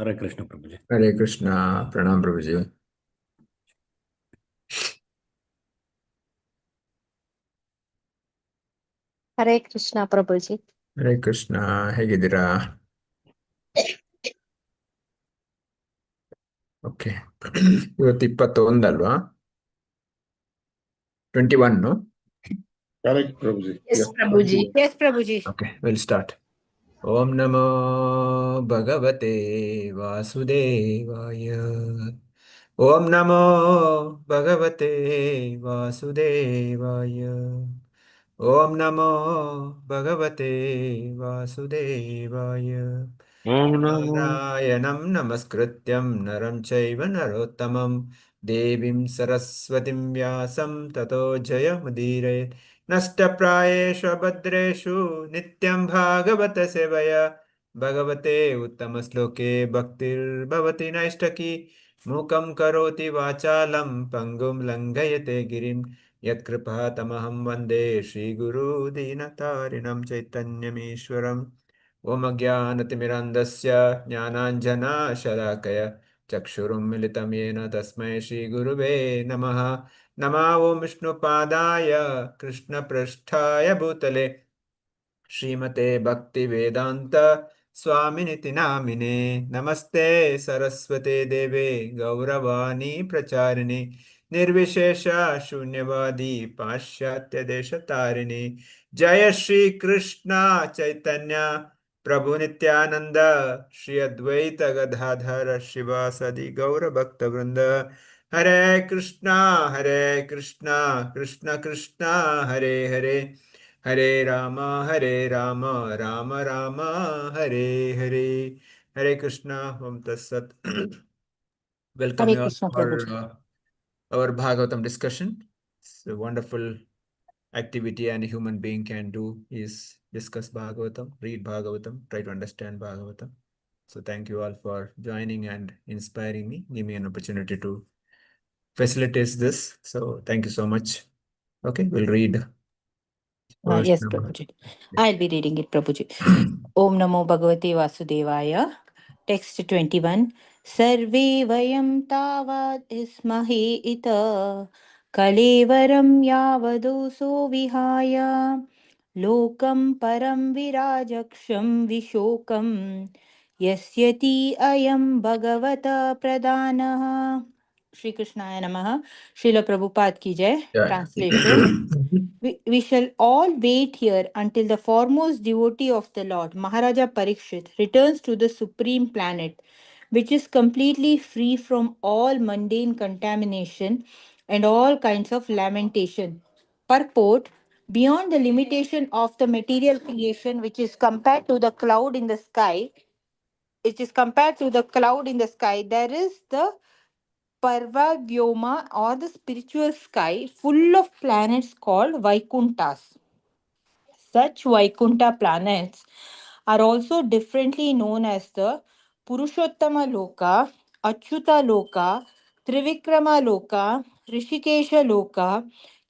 Hare Krishna, Prabhuji. Hare Krishna, Pranam Prabhuji. Hare Krishna, Prabhuji. Hare Krishna, ಹೇಗಿದ್ದೀರಾ? Okay, ಇವತ್ತು 21 ಅಲ್ವಾ? 21? Correct, Prabhuji. Yes, Prabhuji. Yes, Prabhuji. Okay, we'll start. Om Namo Bhagavate Vasudevaya. Om Namo Bhagavate Vasudevaya. Om Namo Bhagavate Vasudevaya. Narayanam Namaskrityam Naram Chaiva Narottamam Devim Saraswatim Vyasam Tato Jayamudire Nastapráyeshu Bhadreshu Nityam Bhagavata Sevaya Bhagavate Uttamasloke Bhaktir Bhavati Naishtaki Mukam Karoti Vachalam Pangum Langayate Girim Yatkripa Tamaham Vande Shri Guru Dinatarinam Chaitanyamishwaram Om Ajnanatimirandasya Jnananjana-shalakaya Chakshurum militam yena tasmai Shri Guruve Namaha Nama Om Vishnupadaya Krishna Prasthaya Bhutale Srimate Bhakti Vedanta Swaminiti Namine Namaste Saraswate Deve Gauravani Pracharini Nirvishesha Shunyavadi Pashyatya Deshatarini Jaya Shri Krishna Chaitanya Prabhu Nityananda Shri Advaita Gadadhara Shivasadi Gaura Bhakta Vrinda Hare Krishna Krishna Krishna Hare Hare Hare Rama Rama Rama Hare Hare. Hare Krishna. Om Tassat. Welcome Hare you all Krishna, for Prabhuji. our Bhagavatam discussion. It's a wonderful activity any human being can do is discuss Bhagavatam, read Bhagavatam, try to understand Bhagavatam. So thank you all for joining and inspiring me, give me an opportunity to facilitate this. So thank you so much. Okay, we'll read verse Yes, number. Prabhuji. I'll be reading it, Prabhuji. Om Namo Bhagavate Vasudevaya. Text 21. Sarve vayam tavad ismahe ita kalevaram yavadoso vihaya lokam param virajaksham vishokam yasyati ayam bhagavata pradanaha. Shri Krishnaya Namaha. Srila Prabhupada ki jai. Yeah. Translation. We shall all wait here until the foremost devotee of the Lord, Maharaja Parikshit, returns to the supreme planet, which is completely free from all mundane contamination and all kinds of lamentation. Purport: beyond the limitation of the material creation, which is compared to the cloud in the sky, there is the Parva Vyoma, or the spiritual sky, full of planets called Vaikunthas. Such Vaikuntha planets are also differently known as the Purushottama Loka, Achyuta Loka, Trivikrama Loka, Rishikesha Loka,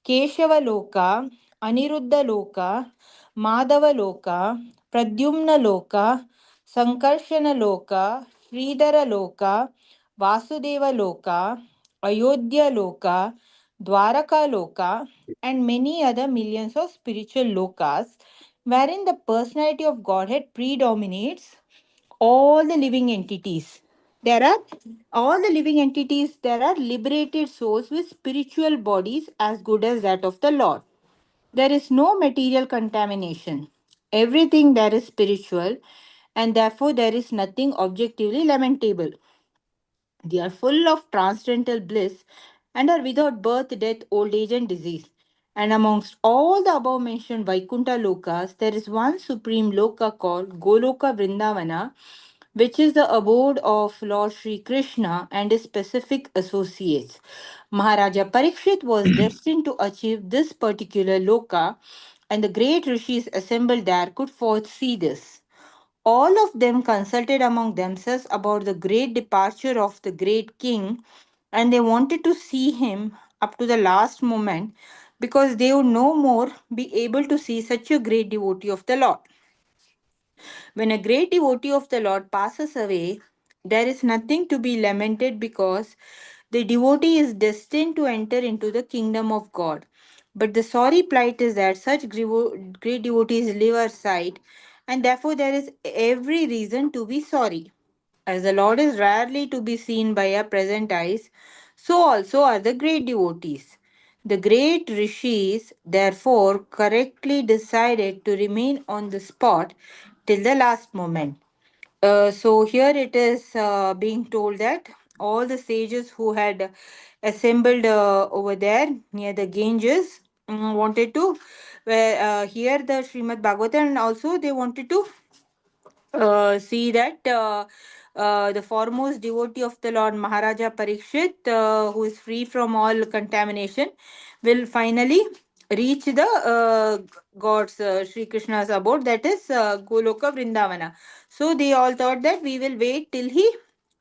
Keshava Loka, Aniruddha Loka, Madhava Loka, Pradyumna Loka, Sankarshana Loka, Sridhara Loka, Vasudeva Loka, Ayodhya Loka, Dwaraka Loka, and many other millions of spiritual lokas wherein the personality of Godhead predominates all the living entities. There are there are liberated souls with spiritual bodies as good as that of the Lord. There is no material contamination. Everything there is spiritual, and therefore there is nothing objectively lamentable. They are full of transcendental bliss and are without birth, death, old age, and disease. And amongst all the above mentioned Vaikuntha Lokas, there is one supreme Loka called Goloka Vrindavana, which is the abode of Lord Sri Krishna and his specific associates. Maharaja Parikshit was destined to achieve this particular Loka, and the great rishis assembled there could foresee this. All of them consulted among themselves about the great departure of the great king, and they wanted to see him up to the last moment because they would no more be able to see such a great devotee of the Lord. When a great devotee of the Lord passes away, There is nothing to be lamented because the devotee is destined to enter into the kingdom of God. But the sorry plight is that such great devotees leave our sight, and therefore there is every reason to be sorry. As the Lord is rarely to be seen by our present eyes, so also are the great devotees. The great rishis, therefore, correctly decided to remain on the spot till the last moment. So here it is being told that all the sages who had assembled over there near the Ganges wanted to hear the Srimad Bhagavatam, and also they wanted to see that the foremost devotee of the Lord Maharaja Parikshit, who is free from all contamination, will finally reach the God's Sri Krishna's abode, that is Goloka Vrindavana. So they all thought that we will wait till he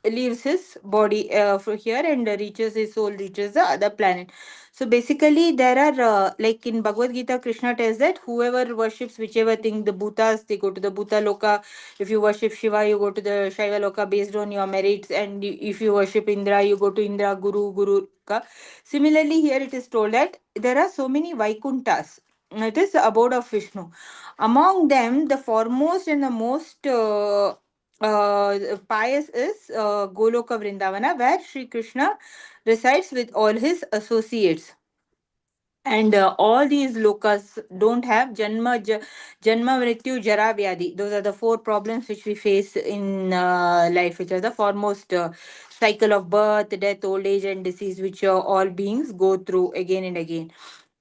leaves his body from here and reaches his soul, reaches the other planet. So basically, there are like in Bhagavad Gita, Krishna tells that whoever worships whichever thing, the Bhutas, they go to the Bhuta Loka. If you worship Shiva, you go to the Shaiva Loka based on your merits, and if you worship Indra, you go to Indra, Guru Loka. Similarly, here it is told that there are so many Vaikunthas. It is the abode of Vishnu. Among them, the foremost and the most pious is Goloka Vrindavana, where Sri Krishna resides with all his associates. And all these lokas don't have janma mrityu jara vyadi. Those are the four problems which we face in life, which are the foremost cycle of birth, death, old age and disease, which all beings go through again and again.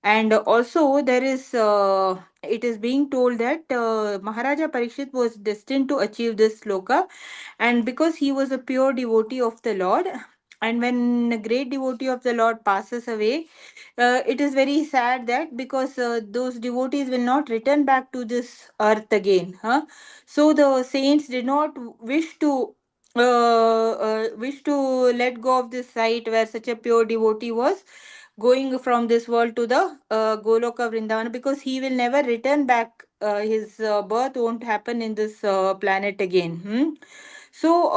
And also there is it is being told that Maharaja Parikshit was destined to achieve this sloka, and because he was a pure devotee of the Lord, and when a great devotee of the Lord passes away, it is very sad that because those devotees will not return back to this earth again, huh? So the saints did not wish to let go of this site where such a pure devotee was going from this world to the Goloka Vrindavana, because he will never return back. His birth won't happen in this planet again. So,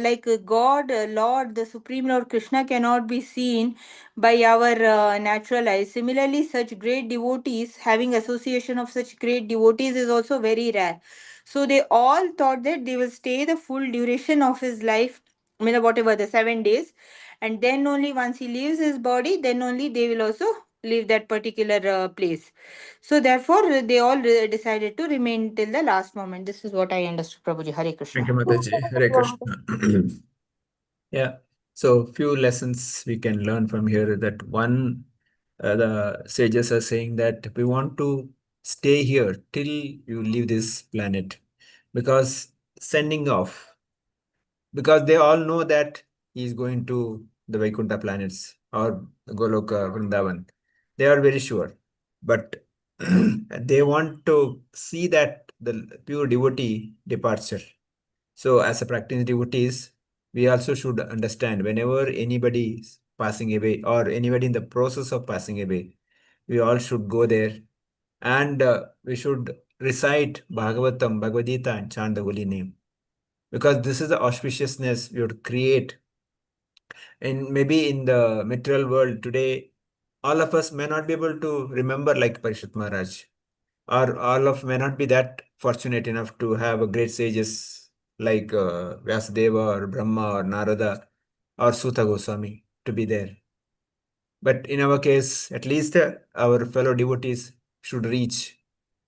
like God, Lord, the Supreme Lord Krishna cannot be seen by our natural eyes. Similarly, such great devotees, having association of such great devotees is also very rare. So, they all thought that they will stay the full duration of his life, I mean, whatever the 7 days, and then only once he leaves his body, then only they will also leave that particular place. So, therefore, they all decided to remain till the last moment. This is what I understood, Prabhuji. Hare Thank Krishna. you, Mataji. Hare Krishna. Yeah. So few lessons we can learn from here. That one, the sages are saying that we want to stay here till you leave this planet, because sending off, because they all know that he is going to the Vaikuntha planets or Goloka, Vrindavan. They are very sure. But they want to see that the pure devotee departure. So as a practicing devotees, we also should understand whenever anybody is passing away or anybody in the process of passing away, we all should go there, and we should recite Bhagavatam, Bhagavad Gita and chant the holy name, because this is the auspiciousness we would create. And maybe in the material world today, all of us may not be able to remember like Parishit Maharaj, or all of may not be that fortunate enough to have a great sages like Vyasadeva or Brahma or Narada or Sutta Goswami to be there. But in our case, at least our fellow devotees should reach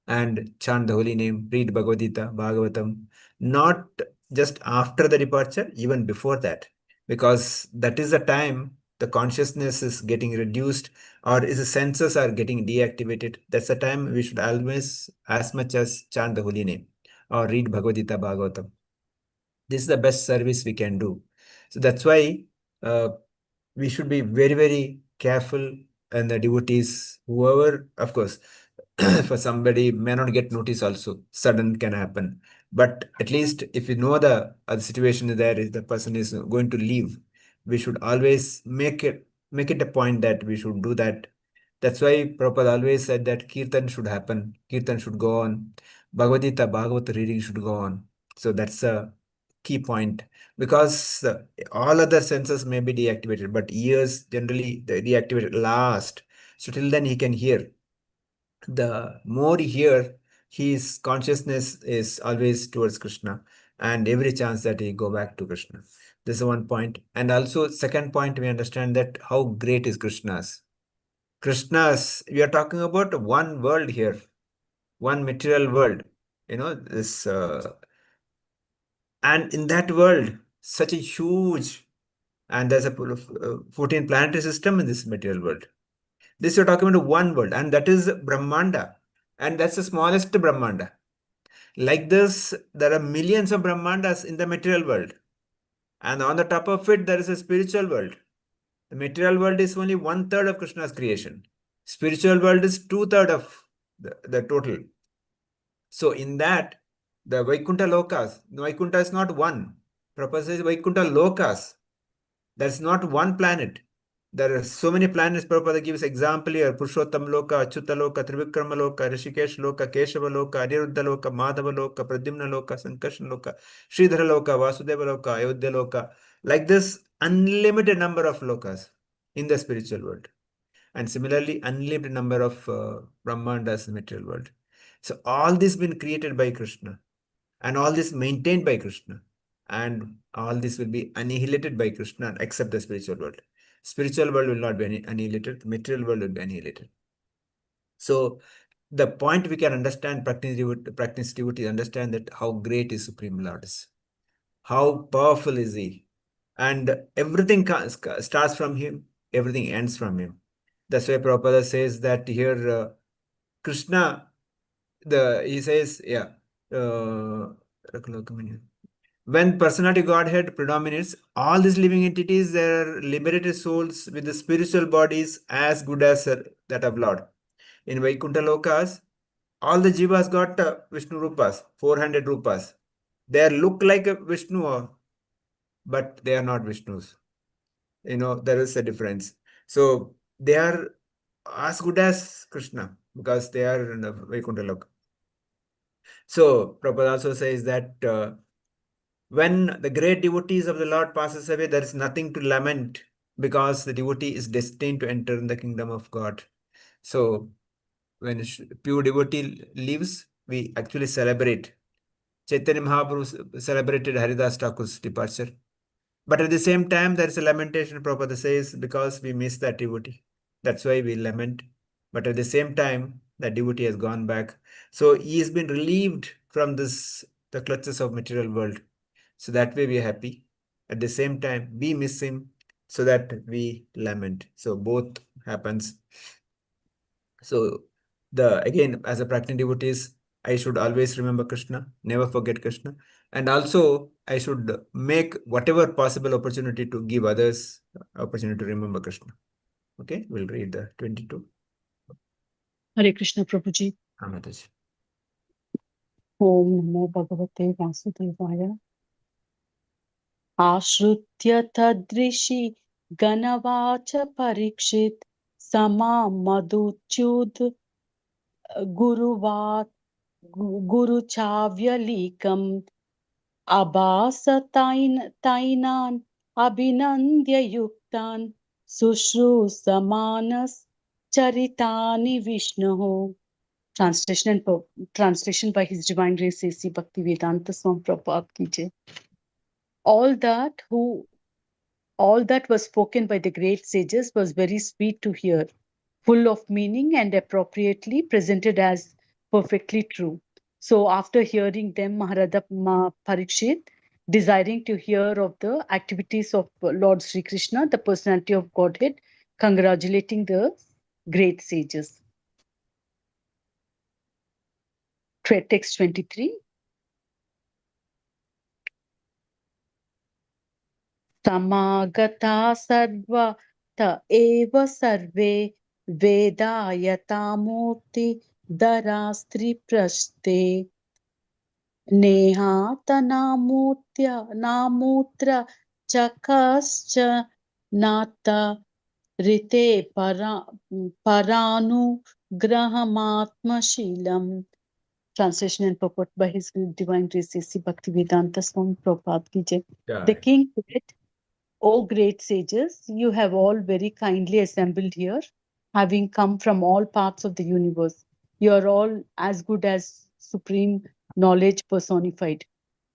and chant the holy name, read Bhagavad Gita, Bhagavatam, not just after the departure, even before that, because that is the time the consciousness is getting reduced or is the senses are getting deactivated. That's the time we should always, as much as chant the holy name or read Bhagavad Gita, Bhagavatam. This is the best service we can do. So that's why uh, we should be very, very careful. And the devotees, whoever, of course, for somebody may not get notice also, sudden can happen. But at least if you know the situation is there, if the person is going to leave, we should always make it a point that we should do that. That's why Prabhupada always said that Kirtan should happen, Kirtan should go on, Bhagavad Gita, Bhagavad reading should go on. So that's a key point, because all other senses may be deactivated, but ears generally deactivated last. So till then he can hear. The more he hear, his consciousness is always towards Krishna, and every chance that he go back to Krishna. This is one point. And also second point, we understand that how great is Krishna's. Krishna's, we are talking about one world here, one material world. This and in that world, such a huge, and there's a 14 planetary system in this material world. This you're talking about one world, and that is Brahmanda, and that's the smallest Brahmanda. Like this, there are millions of Brahmandas in the material world, and on the top of it, there is a spiritual world. The material world is only 1/3 of Krishna's creation. Spiritual world is 2/3 of the total. So in that, the Vaikuntha Lokas, Vaikuntha is not one. Prabhupada says Vaikuntha Lokas. That's not one planet. There are so many planets. Prabhupada gives example here: Purushottam Loka, Achyuta Loka, Trivikrama Loka, Rishikesh Loka, Keshava Loka, Aniruddha Loka, Madhava Loka, Pradyumna Loka, Sankarshan Loka, Sridhara Loka, Vasudeva Loka, Ayodhya Loka. Like this, unlimited number of lokas in the spiritual world. And similarly, unlimited number of Brahmandas in the material world. So all this been created by Krishna, and all this maintained by Krishna, and all this will be annihilated by Krishna except the spiritual world. Spiritual world will not be annihilated, the material world will be annihilated. So the point we can understand, practice devotee understand that how great is Supreme Lord is, how powerful is he, and everything starts from him, everything ends from him. That's why Prabhupada says that here Krishna, he says, when personality Godhead predominates, all these living entities, they are liberated souls with the spiritual bodies as good as that of Lord. In Vaikuntha Lokas, all the jivas got Vishnu Rupas, 400 Rupas. They look like a Vishnu, but they are not Vishnus. There is a difference. So they are as good as Krishna because they are in the Vaikuntha Loka. So Prabhupada also says that when the great devotees of the Lord passes away, there is nothing to lament because the devotee is destined to enter in the kingdom of God. So when pure devotee leaves, we actually celebrate. Chaitanya Mahaprabhu celebrated Haridas Thakur's departure. But at the same time, there is a lamentation, Prabhupada says, because we miss that devotee. That's why we lament. But at the same time, that devotee has gone back. So he has been relieved from the clutches of material world. So that way we are happy. At the same time, we miss him so that we lament. So both happens. So again, as a practicing devotees, I should always remember Krishna, never forget Krishna. And also I should make whatever possible opportunity to give others opportunity to remember Krishna. Okay, we'll read the 22. Hare Krishna Prabhuji. Amataji. Om Namo Bhagavate Vasudevaya. Ashrutya tadrishi ganavacha parikshit sama madhuchud guruvat guru chavyalikam abhasatainan abhinandya yuktan sushru samanas charitani vishnu. Translation by His Divine Grace A.C. Bhaktivedanta Swami Prabhupada ki jai. All that was spoken by the great sages was very sweet to hear, full of meaning and appropriately presented as perfectly true. So after hearing them, Maharada Parikshit, desiring to hear of the activities of Lord Sri Krishna, the personality of Godhead, congratulating the great sages. Text 23. Samagata sarva ta eva sarve vedayatamuti darastri praste neha namutra chakascha nata rite paranu grahamatma shilam. Translation and purport by His Divine Grace A.C. Bhaktivedanta Swami Prabhupada ki jai. The Jai. king said, O great sages, you have all very kindly assembled here, having come from all parts of the universe. You are all as good as supreme knowledge personified,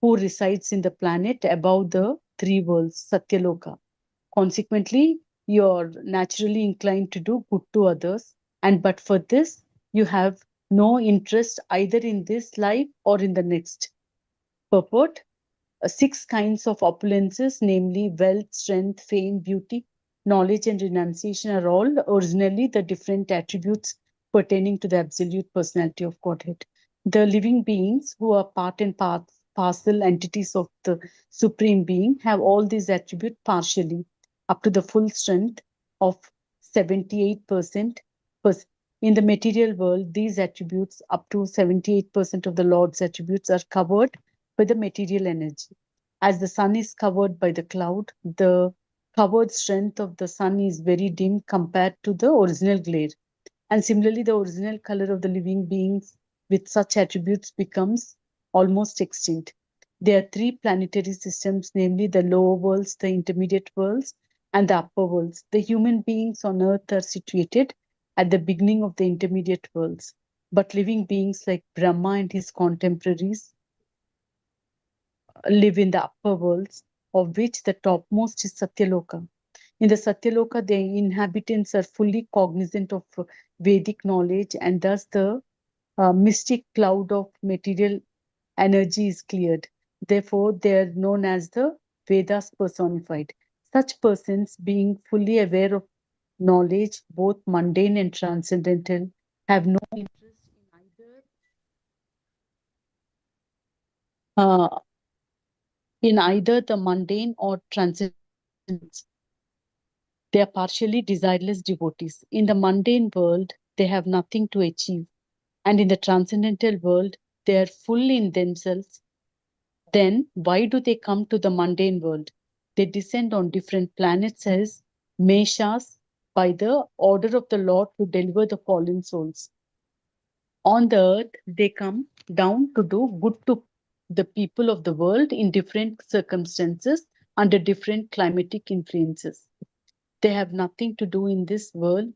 who resides in the planet above the three worlds, Satyaloka. Consequently, you are naturally inclined to do good to others, and but for this, you have no interest either in this life or in the next. Purport: six kinds of opulences, namely wealth, strength, fame, beauty, knowledge, and renunciation, are all originally the different attributes pertaining to the absolute personality of Godhead. The living beings, who are part and parcel entities of the Supreme Being, have all these attributes partially, up to the full strength of 78%. In the material world, these attributes, up to 78% of the Lord's attributes, are covered by the material energy. As the sun is covered by the cloud, the covered strength of the sun is very dim compared to the original glare. And similarly, the original color of the living beings with such attributes becomes almost extinct. There are three planetary systems, namely the lower worlds, the intermediate worlds, and the upper worlds. The human beings on earth are situated at the beginning of the intermediate worlds, but living beings like Brahma and his contemporaries live in the upper worlds, of which the topmost is Satyaloka. In the Satyaloka, the inhabitants are fully cognizant of Vedic knowledge, and thus the mystic cloud of material energy is cleared. Therefore, they are known as the Vedas personified. Such persons, being fully aware of knowledge, both mundane and transcendental, have no interest uh, in either the mundane or transcendent. They are partially desireless devotees. In the mundane world, they have nothing to achieve, and in the transcendental world, they are full in themselves. Then, why do they come to the mundane world? They descend on different planets as Meshas by the order of the Lord to deliver the fallen souls. On the earth, they come down to do good to the people of the world in different circumstances under different climatic influences. They have nothing to do in this world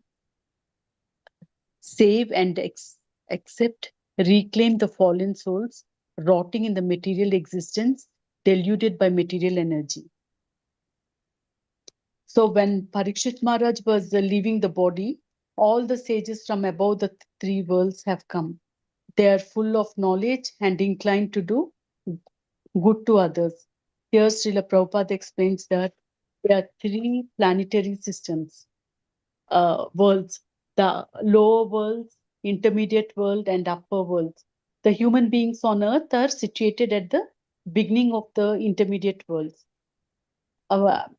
save and accept, reclaim the fallen souls rotting in the material existence, deluded by material energy. So when Parikshit Maharaj was leaving the body, all the sages from above the three worlds have come. They are full of knowledge and inclined to do good to others. Here Srila Prabhupada explains that there are three planetary systems, worlds, the lower worlds, intermediate world, and upper worlds. The human beings on earth are situated at the beginning of the intermediate worlds.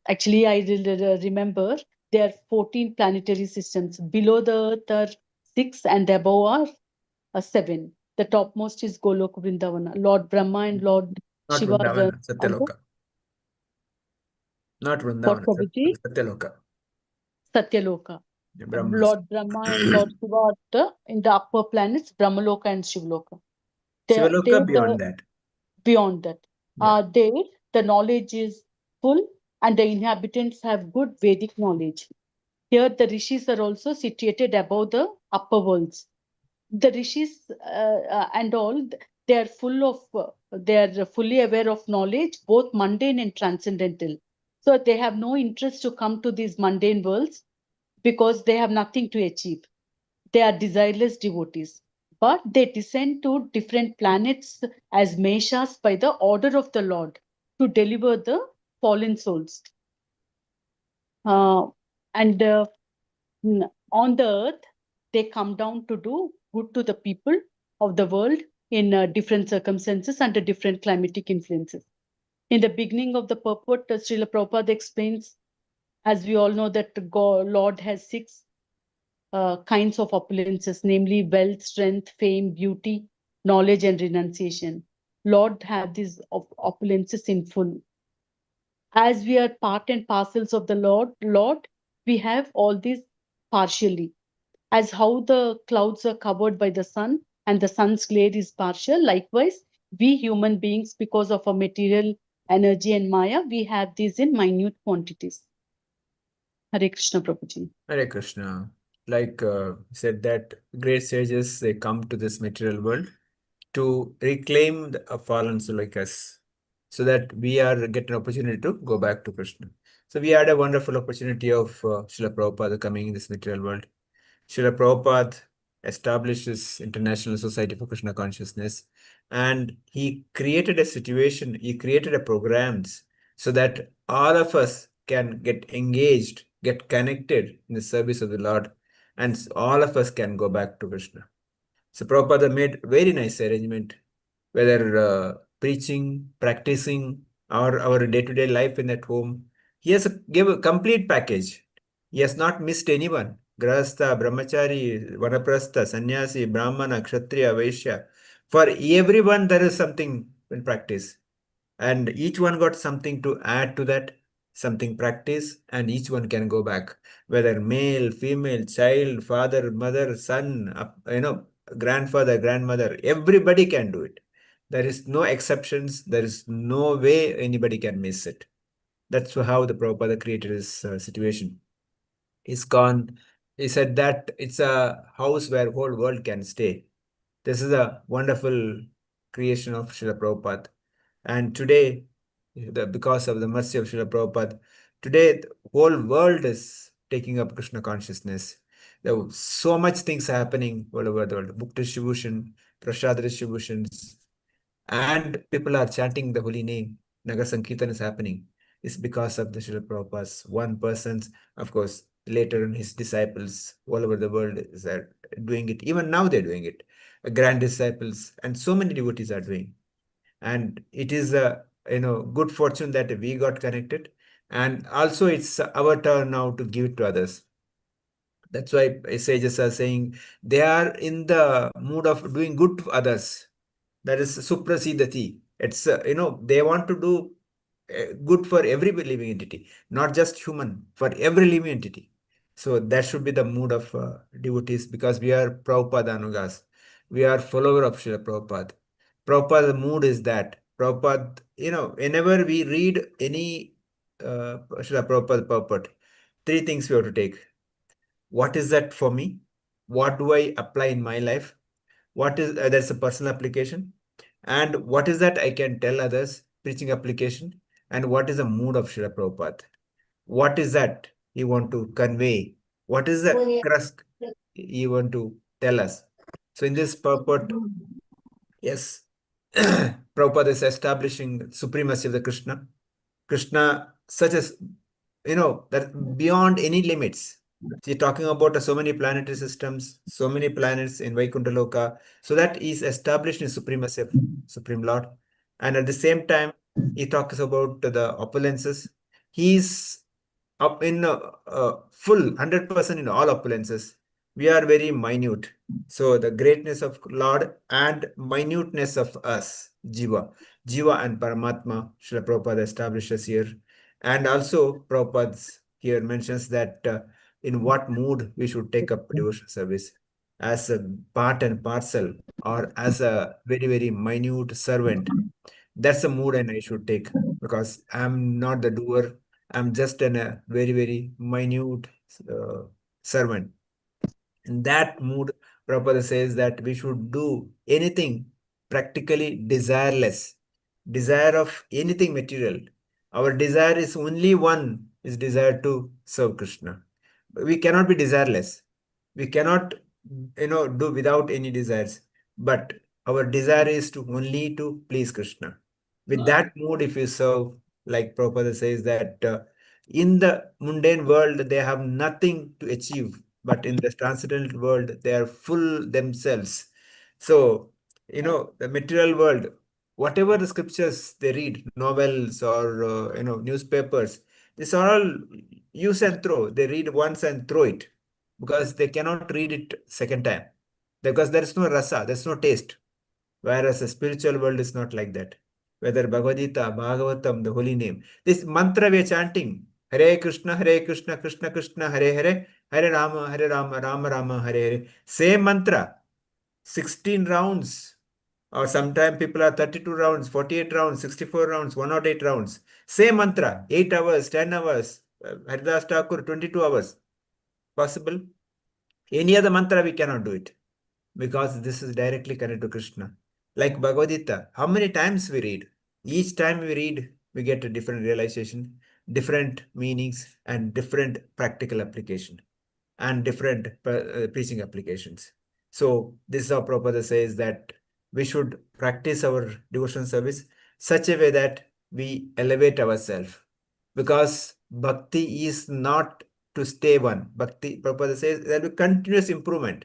Actually, I remember there are 14 planetary systems. Below the earth are 6, and above are 7. The topmost is Golok Vrindavana. Lord Brahma and Lord Not Shiva are Vrindavana, on the Satyaloka. Not what Vrindavana, Prabhuji? Satyaloka. Satyaloka. Brahmas. Lord Brahma and Lord Shiva are in the upper planets, Brahmaloka and Shivaloka. Shivaloka The beyond that. beyond that. Yeah. There, the knowledge is full and the inhabitants have good Vedic knowledge. Here, the rishis are also situated above the upper worlds. The rishis and all, they are they are fully aware of knowledge, both mundane and transcendental. So they have no interest to come to these mundane worlds because they have nothing to achieve. They are desireless devotees, but they descend to different planets as Meshas by the order of the Lord to deliver the fallen souls. And on the earth, they come down to do good to the people of the world in different circumstances under different climatic influences. In the beginning of the purport, Srila Prabhupada explains, as we all know, that Lord has 6 kinds of opulences, namely wealth, strength, fame, beauty, knowledge, and renunciation. Lord have these opulences in full. As we are part and parcels of the Lord, we have all these partially. As how the clouds are covered by the sun, and the sun's glare is partial. Likewise, we human beings, because of our material energy and Maya, we have these in minute quantities. Hare Krishna, Prabhuji. Hare Krishna. Like said that great sages, they come to this material world to reclaim the fallen soul like us, so that we are get an opportunity to go back to Krishna. So we had a wonderful opportunity of Srila Prabhupada coming in this material world. Srila Prabhupada established this International Society for Krishna Consciousness, and he created a situation, he created a programs so that all of us can get engaged, get connected in the service of the Lord, and all of us can go back to Krishna. So Prabhupada made very nice arrangement, whether preaching, practicing, or our day-to-day life in that home. He has give a complete package. He has not missed anyone. Grahastha, Brahmachari, Vanaprastha, Sannyasi, Brahmana, Kshatriya, Vaishya. For everyone, there is something in practice. And each one got something to add to that, something practice, and each one can go back. Whether male, female, child, father, mother, son, grandfather, grandmother, everybody can do it. There is no exceptions. There is no way anybody can miss it. That's how the Prabhupada created this situation. ISKCON, he said that it's a house where whole world can stay. This is a wonderful creation of Srila Prabhupada. And today, because of the mercy of Srila Prabhupada, today the whole world is taking up Krishna consciousness. There are so much things happening all over the world. Book distribution, prasad distributions, and people are chanting the holy name. Nagar Sankirtan is happening. It's because of the Srila Prabhupada's one person's, of course, later on his disciples all over the world is doing it. Even now they're doing it. Grand disciples and so many devotees are doing. And it is a good fortune that we got connected. And also it's our turn now to give it to others. That's why sages are saying they are in the mood of doing good to others. That is suprasidati. It's they want to do good for every living entity, not just human, for every living entity. So that should be the mood of devotees, because we are Prabhupada Anugas. We are follower of Srila Prabhupada. Prabhupada's mood is that Prabhupada, whenever we read any Srila Prabhupada purport, three things we have to take. What is that for me? What do I apply in my life? What is that's a personal application, and what is that I can tell others, preaching application, and what is the mood of Srila Prabhupada? What is that he want to convey? What is the crust he want to tell us? So in this purport, yes, Prabhupada is establishing supremacy of the Krishna. Krishna, such as, that beyond any limits. See, talking about so many planetary systems, so many planets in Vaikuntha Loka, so that is established in supremacy of Supreme Lord. And at the same time, he talks about the opulences. He's up in full 100% in all opulences. We are very minute. So the greatness of Lord and minuteness of us, Jiva and Paramatma, Srila Prabhupada establishes here. And also Prabhupada here mentions that in what mood we should take up devotional service, as a part and parcel or as a very, very minute servant. That's the mood and I should take, because I'm not the doer. I'm just a very, very minute servant. In that mood, Prabhupada says that we should do anything practically desireless, desire of anything material. Our desire is only one, is desire to serve Krishna. We cannot be desireless. We cannot, do without any desires. But our desire is to only to please Krishna. With that mood, if you serve, like Prabhupada says that in the mundane world, they have nothing to achieve, but in the transcendental world, they are full themselves. So, the material world, whatever the scriptures they read, novels or, newspapers, these are all use and throw. They read once and throw it, because they cannot read it second time, because there is no rasa, there's no taste. Whereas the spiritual world is not like that. Whether Bhagavad Gita, Bhagavatam, the holy name, this mantra we are chanting, Hare Krishna, Krishna Krishna, Hare Hare, Hare Rama, Rama Rama, Hare Hare. Same mantra, 16 rounds, or sometimes people are 32 rounds, 48 rounds, 64 rounds, 108 rounds. Same mantra, 8 hours, 10 hours. Haridas Thakur, 22 hours. Possible? Any other mantra, we cannot do it because this is directly connected to Krishna. Like Bhagavad Gita, how many times we read? Each time we read, we get a different realization, different meanings, and different practical application, and different preaching applications. So this is how Prabhupada says that we should practice our devotion service such a way that we elevate ourselves, because bhakti is not to stay one. Bhakti, Prabhupada says, there will be continuous improvement.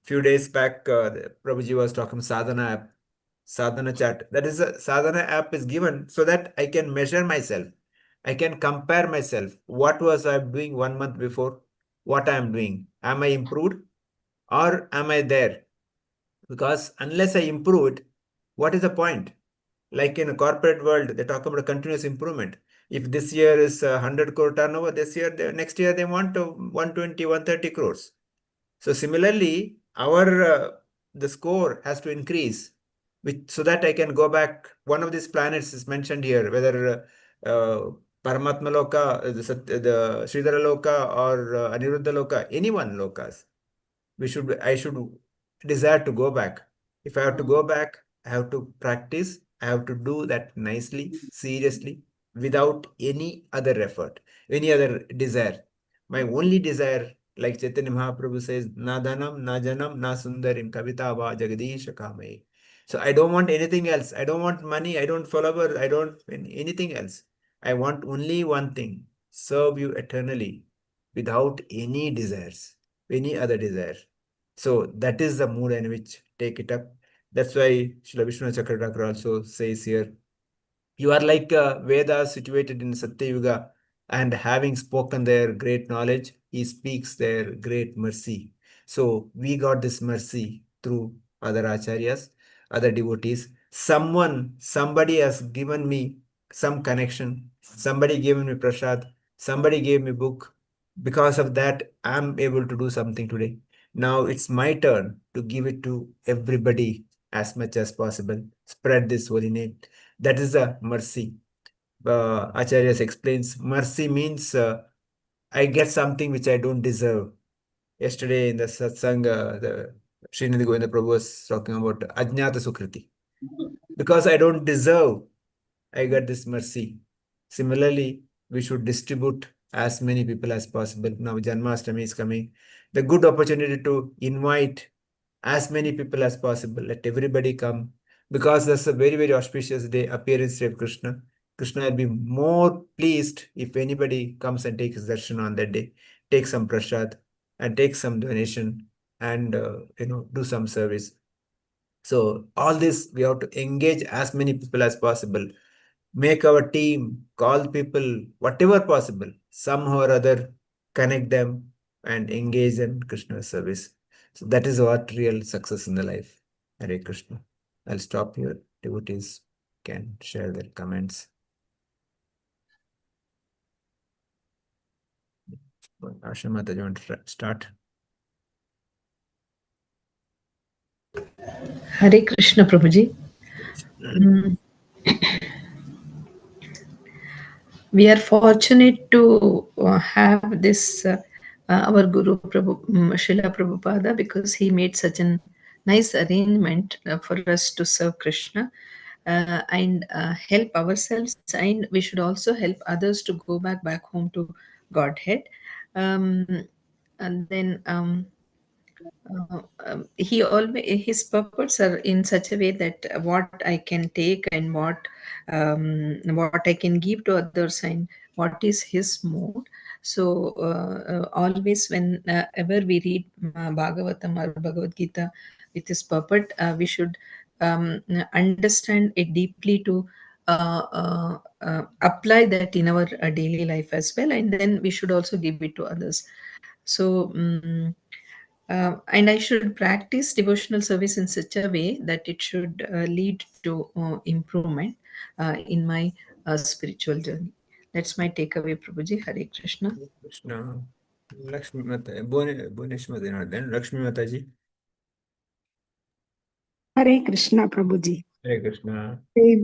Few days back, Prabhuji was talking sadhana app, sadhana chat. That is a sadhana app is given so that I can measure myself. I can compare myself. What was I doing 1 month before? What I am doing? Am I improved or am I there? Because unless I improved, what is the point? Like in a corporate world, they talk about a continuous improvement. If this year is 100 crore turnover, this year, next year they want to 120, 130 crores. So similarly, our the score has to increase, which so that I can go back. One of these planets is mentioned here, whether Paramatma Loka, the Sridhara Loka, or Aniruddha Loka, any one lokas. I should desire to go back. If I have to go back, I have to practice. I have to do that nicely, seriously, without any other effort, any other desire. My only desire, like Chaitanya Mahaprabhu says, na dhanam, na janam, na sundarim, kavita va jagadish kamaye. So I don't want anything else. I don't want money. I don't followers. I don't anything else. I want only one thing: serve you eternally, without any desires, any other desire. So that is the mood in which take it up. That's why Srila Vishnu Chakradhakar also says here, you are like Vedas situated in Satya Yuga, and having spoken their great knowledge, he speaks their great mercy. So we got this mercy through other acharyas, other devotees. Somebody has given me some connection. Somebody gave me prasad. Somebody gave me book. Because of that, I'm able to do something today. Now it's my turn to give it to everybody as much as possible. Spread this holy name. That is a mercy. Acharyas explains mercy means I get something which I don't deserve. Yesterday in the satsang, the Srinidhi Govinda Prabhu was talking about Ajnata Sukriti. Because I don't deserve, I got this mercy. Similarly, we should distribute as many people as possible. Now Janmashtami is coming. The good opportunity to invite as many people as possible. Let everybody come, because that's a very, very auspicious day, appearance day of Krishna. Krishna will be more pleased if anybody comes and takes darshan on that day, take some prasad and take some donation, and do some service. So all this we have to engage as many people as possible. Make our team, call people, whatever possible, somehow or other, connect them and engage in Krishna service. So that is what real success in the life. Hare Krishna. I'll stop here. Devotees can share their comments. Asha Mata, you want to start? Hare Krishna, Prabhuji. Mm, we are fortunate to have this our Guru Srila Prabhupada, because he made such a nice arrangement for us to serve Krishna and help ourselves, and we should also help others to go back home to Godhead. Um, and then he always, his purports are in such a way that what I can take and what I can give to others, and what is his mode. So always whenever we read Bhagavatam or Bhagavad Gita with his purport, we should understand it deeply to apply that in our daily life as well, and then we should also give it to others. So and I should practice devotional service in such a way that it should lead to improvement in my spiritual journey. That's my takeaway, Prabhuji. Hare Krishna. Krishna. Lakshmi Mata, Bhunesh Mata, then Lakshmi Mataji. Hare Krishna, Prabhuji. Hare Krishna.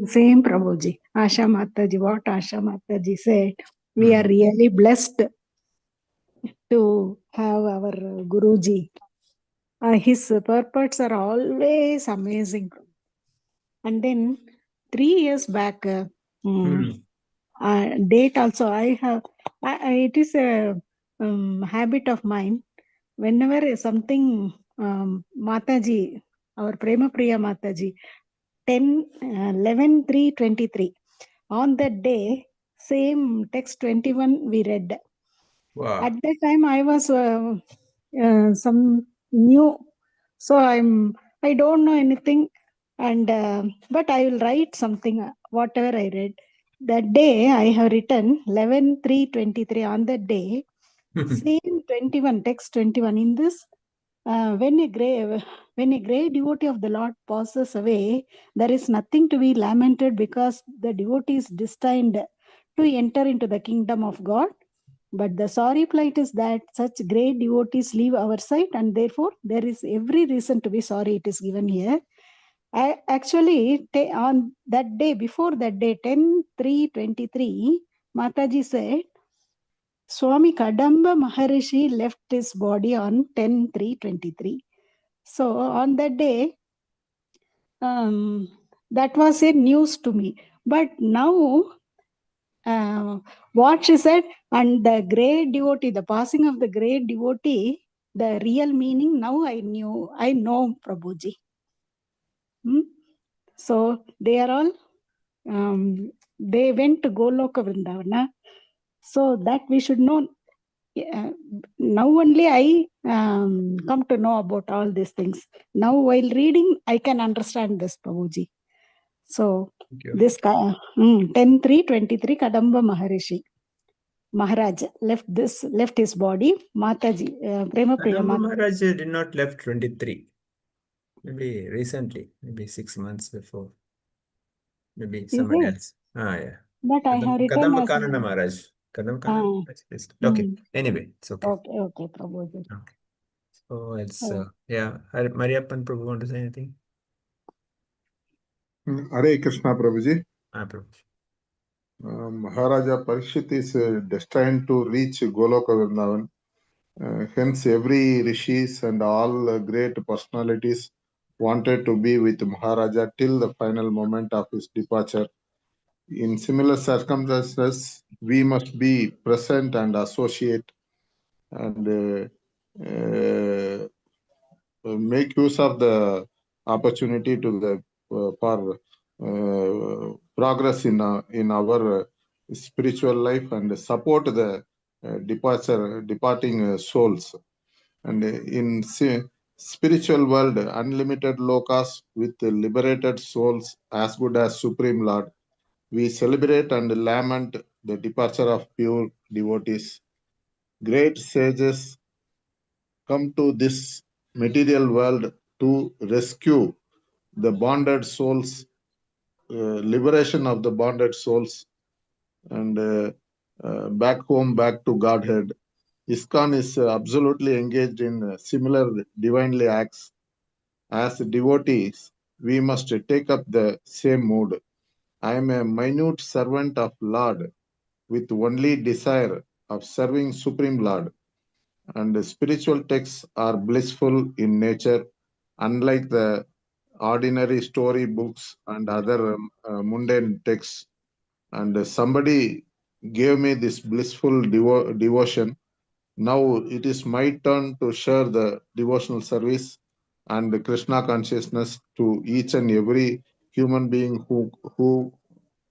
Same Prabhuji. Asha Mataji, what Asha Mataji said, we are Hmm. really blessed to have our Guruji. His purports are always amazing. And then 3 years back, Hmm. date also I have, it is a habit of mine. Whenever something Mataji, our Prema Priya Mataji, 11/3/23, on that day, same text 21 we read. Wow. At that time, I was some new, so I don't know anything, and but I will write something, whatever I read. That day, I have written 11/3/23 on that day. Same 21, text 21. In this, when a great devotee of the Lord passes away, there is nothing to be lamented because the devotee is destined to enter into the kingdom of God. But the sorry plight is that such great devotees leave our sight, and therefore there is every reason to be sorry. It is given here. I actually on that day, before that day, 10/3/23, Mataji said, Swami Kadamba Maharishi left his body on 10/3/23. So on that day, that was a news to me. But now, what she said, and the great devotee, the passing of the great devotee, the real meaning, now I know Prabhuji. So they are all, they went to Goloka Vrindavana. So that we should know. Now only I come to know about all these things. Now while reading, I can understand this, Prabhuji. So this 10/3/23, Kadamba Maharishi Maharaj left his body. Mataji, Prema Priya Kadamba Mataji. Maharaj did not left 23. Maybe recently, maybe 6 months before. Maybe somebody else. Yeah. But I have written Kadamba as Kanana Maharaj. Kadamba Kanana Maharaj. Okay. Anyway, it's okay. Okay, Prabhuji. Okay. So it's yeah. Mariappan Prabhu want to say anything? Hare Krishna, Prabhuji. Prabhu. Maharaja Parikshit is destined to reach Goloka Vrindavan. Hence, every rishis and all great personalities wanted to be with Maharaja till the final moment of his departure. In similar circumstances, we must be present and associate and make use of the opportunity to the for progress in our spiritual life and support the departing souls. And in spiritual world, unlimited lokas with liberated souls as good as Supreme Lord, we celebrate and lament the departure of pure devotees. Great sages come to this material world to rescue the bonded souls, liberation of the bonded souls, and back home, back to Godhead. ISKCON is absolutely engaged in similar divinely acts. As devotees, we must take up the same mood. I am a minute servant of Lord with only desire of serving Supreme Lord. And the spiritual texts are blissful in nature, unlike the ordinary story books and other mundane texts. And somebody gave me this blissful devotion. Now it is my turn to share the devotional service and the Krishna consciousness to each and every human being who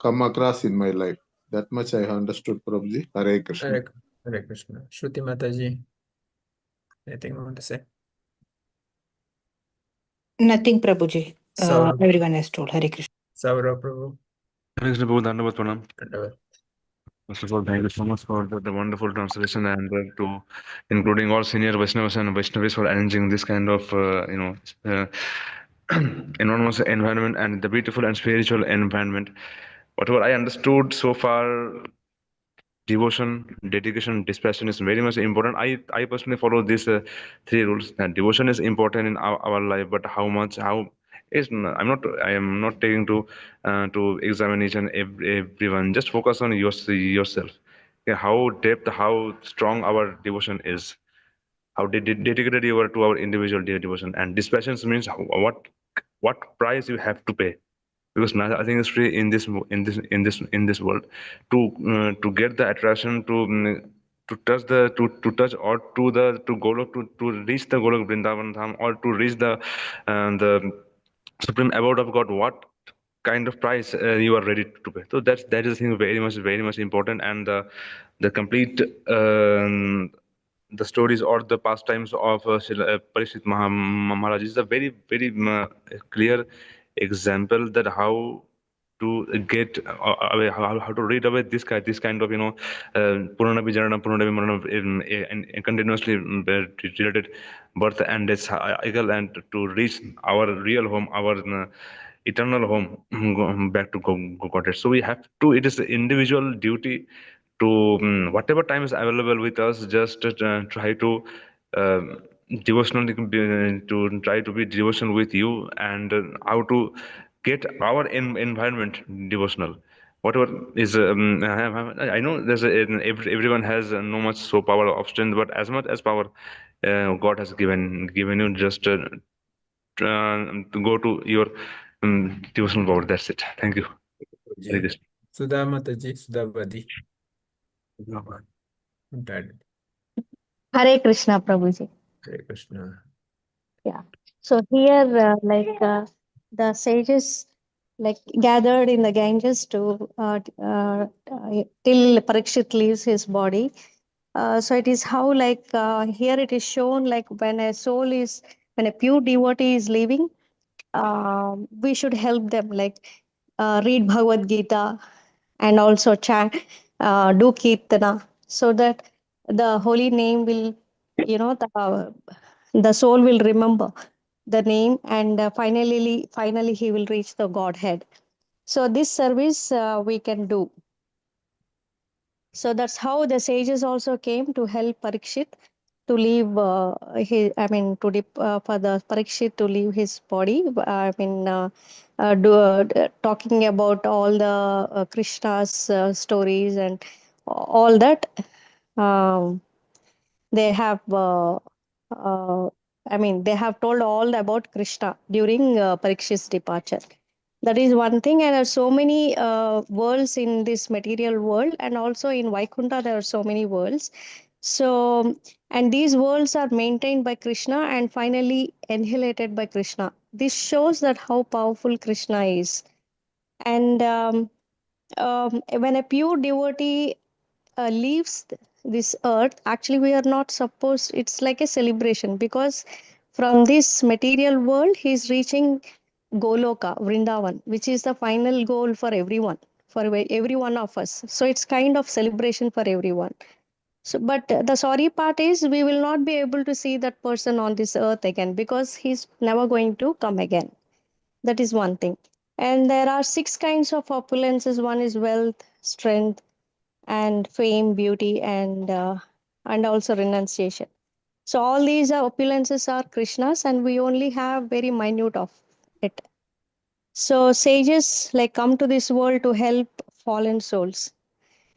come across in my life. That much I understood, Prabhuji. Hare Krishna. Hare Krishna. Shruti Mataji, anything you want to say? Nothing, Prabhuji. Saurav. Everyone has told. Hare Krishna. Saurav Prabhu. Hare Krishna Prabhu, Dandavat Pranam. Dandavat. First of all, thank you so much for the wonderful translation and to including all senior Vaishnavas and Vaishnavis for arranging this kind of enormous environment and the beautiful and spiritual environment. Whatever I understood so far, devotion, dedication, dispassion is very much important. I personally follow these three rules. That devotion is important in our life, but how I am not taking to examine each and everyone. Just focus on yourself. Yeah, how depth, how strong our devotion is, how dedicated you are to our individual devotion. And dispassion means what price you have to pay, because nothing is free in this world. To get the attraction to touch to touch or to Golok, to reach the Golok Vrindavan Dham, or to reach the supreme abode of God, what kind of price you are ready to pay. So that is, I think, very much important. And the complete the stories or the pastimes of Parikshit Maharaj is a very clear example that how to get away, how to read away this kind of Purana Vijarana, Purana Vimarana, and continuously related birth and death cycle, and to reach our real home, our eternal home, back to Godhead. So we have to. It is the individual duty to whatever time is available with us, just try to devotional to try to be devotional with you, and how to get our environment devotional. Whatever is I know there's everyone has no much so power of strength, but as much as power God has given you, just to go to your devotional power. That's it. Thank you. Hare Krishna. Sudha Mataji, Sudhavadi. Hare Krishna, Prabhuji. Hare Krishna. Yeah. So here, the sages gathered in the Ganges to till Parikshit leaves his body. So it is how here it is shown when when a pure devotee is leaving, we should help them read Bhagavad Gita and also chant, do Kirtana, so that the holy name will, the soul will remember the name, and finally he will reach the Godhead. So this service we can do. So that's how the sages also came to help Parikshit to leave for the Parikshit to leave his body. Talking about all the Krishna's stories and all that. Um, they have they have told all about Krishna during Parikshit's departure. That is one thing. And there are so many worlds in this material world, and also in Vaikunta there are so many worlds. So, and these worlds are maintained by Krishna and finally annihilated by Krishna. This shows that how powerful Krishna is. And when a pure devotee leaves this earth, actually we are not supposed, it's like a celebration, because from this material world he is reaching Goloka, Vrindavan, which is the final goal for everyone, for every one of us. So it's kind of celebration for everyone. So, but the sorry part is we will not be able to see that person on this earth again, because he's never going to come again. That is one thing. And there are 6 kinds of opulences. One is wealth, strength, and fame, beauty, and also renunciation. So all these opulences are Krishna's, and we only have very minute of it. So sages come to this world to help fallen souls.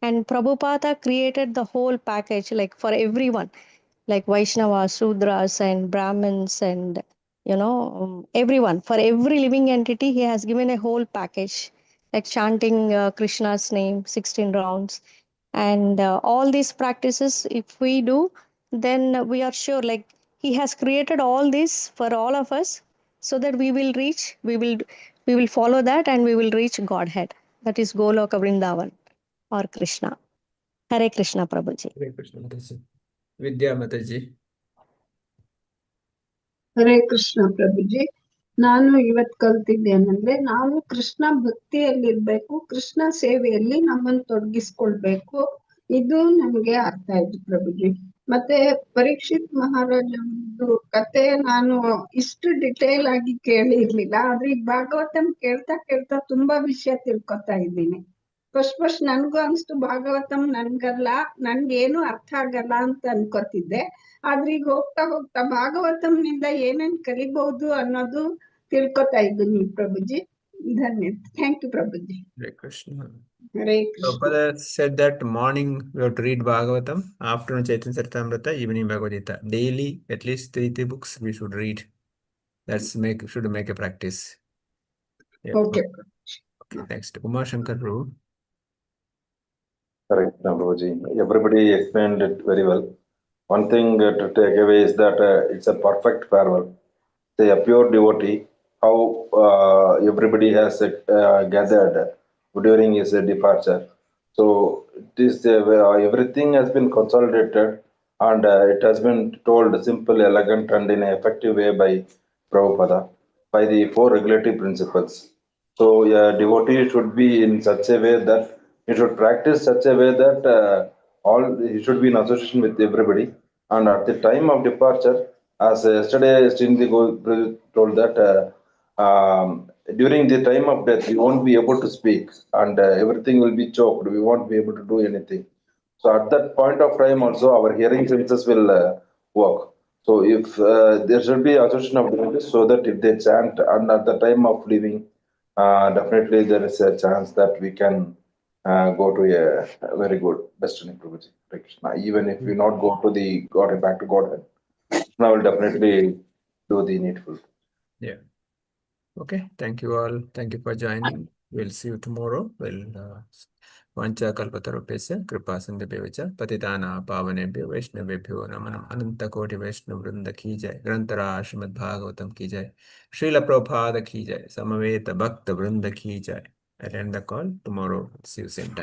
And Prabhupada created the whole package for everyone, like Vaishnavas, Sudras, and Brahmins, and everyone. For every living entity, he has given a whole package, like chanting Krishna's name 16 rounds. And all these practices, if we do, then we are sure he has created all this for all of us, so that we will follow that, and we will reach Godhead. That is Goloka Vrindavan or Krishna. Hare Krishna, Prabhuji. Hare Krishna Mataji. Vidya Mataji. Hare Krishna ಪ್ರಭುಜಿ. ನಾನು ಇವತ್ ಕಲ್ತಿದ್ದೇನಂದ್ರೆ, ನಾವು ಕೃಷ್ಣ ಭಕ್ತಿಯಲ್ಲಿರ್ಬೇಕು, ಕೃಷ್ಣ ಸೇವೆಯಲ್ಲಿ ನಮ್ಮನ್ನು ತೊಡಗಿಸ್ಕೊಳ್ಬೇಕು. ಇದು ನಮ್ಗೆ ಅರ್ಥ ಆಯ್ತು ಪ್ರಭುಜಿ. ಮತ್ತೆ ಪರೀಕ್ಷಿತ್ ಮಹಾರಾಜದ್ದು ಕತೆ ನಾನು ಇಷ್ಟು ಡಿಟೇಲ್ ಆಗಿ ಕೇಳಿರ್ಲಿಲ್ಲ, ಆದ್ರೆ ಈ ಭಾಗವತಂ ಕೇಳ್ತಾ ತುಂಬಾ ವಿಷಯ ತಿಳ್ಕೊತಾ ಇದ್ದೀನಿ. ಫಸ್ಟ್ ನನ್ಗೂ ಅನ್ಸ್ತು ಭಾಗವತಂ ನನ್ಗಲ್ಲ, ನನ್ಗೇನು ಅರ್ಥ ಆಗಲ್ಲ ಅಂತ ಅನ್ಕೋತಿದ್ದೆ. ಆದ್ರೆ ಈಗ ಹೋಗ್ತಾ ಭಾಗವತಂನಿಂದ ಏನೇನ್ ಕಲಿಬಹುದು ಅನ್ನೋದು ತಿಳ್ಕೊತಾ ಇದ್ದೀನಿ ಪ್ರಭುಜಿ. ಧನ್ಯವಾದ. Thank you Prabhuji. Hare Krishna. Hare Krishna. Prabhupada said that morning we have to read Bhagavatam, afternoon Chaitanya Charitamrita, evening Bhagavad Gita. Daily, at least three books we should read. Should make a practice. Yeah. Okay. Okay, next. Umar Shankar Prabhu. Correct, Prabhuji. Everybody explained it very well. One thing to take away is that it's a perfect farewell. Say a pure devotee, how everybody has gathered during his departure. So this everything has been consolidated and it has been told simple, elegant, and in an effective way by Prabhupada by the 4 regulatory principles. So a devotee should be in such a way that he should practice such a way that he should be in association with everybody. And at the time of departure, as yesterday Srinidhi told that during the time of death, we won't be able to speak and everything will be choked. We won't be able to do anything. So at that point of time also, our hearing senses will work. So if there should be association of devotees so that if they chant and at the time of leaving, definitely there is a chance that we can go to a very good destiny, Prabhuji. Krishna. Even if we not go to the God, back to Godhead, I will definitely do the needful. Yeah. Okay. Thank you all. Thank you for joining. We'll see you tomorrow. Vancha kalpatarupesya kripa sindhubhyo patitana pavanebhyo vaishnavebhyo namo ananta koti vaishnav vrinda ki jai. Grantara Srimad Bhagavatam ki jai. Srila Prabhupada ki jai. Samaveta Bhakta Vrinda ki jai. I'll end the call tomorrow. See you same time.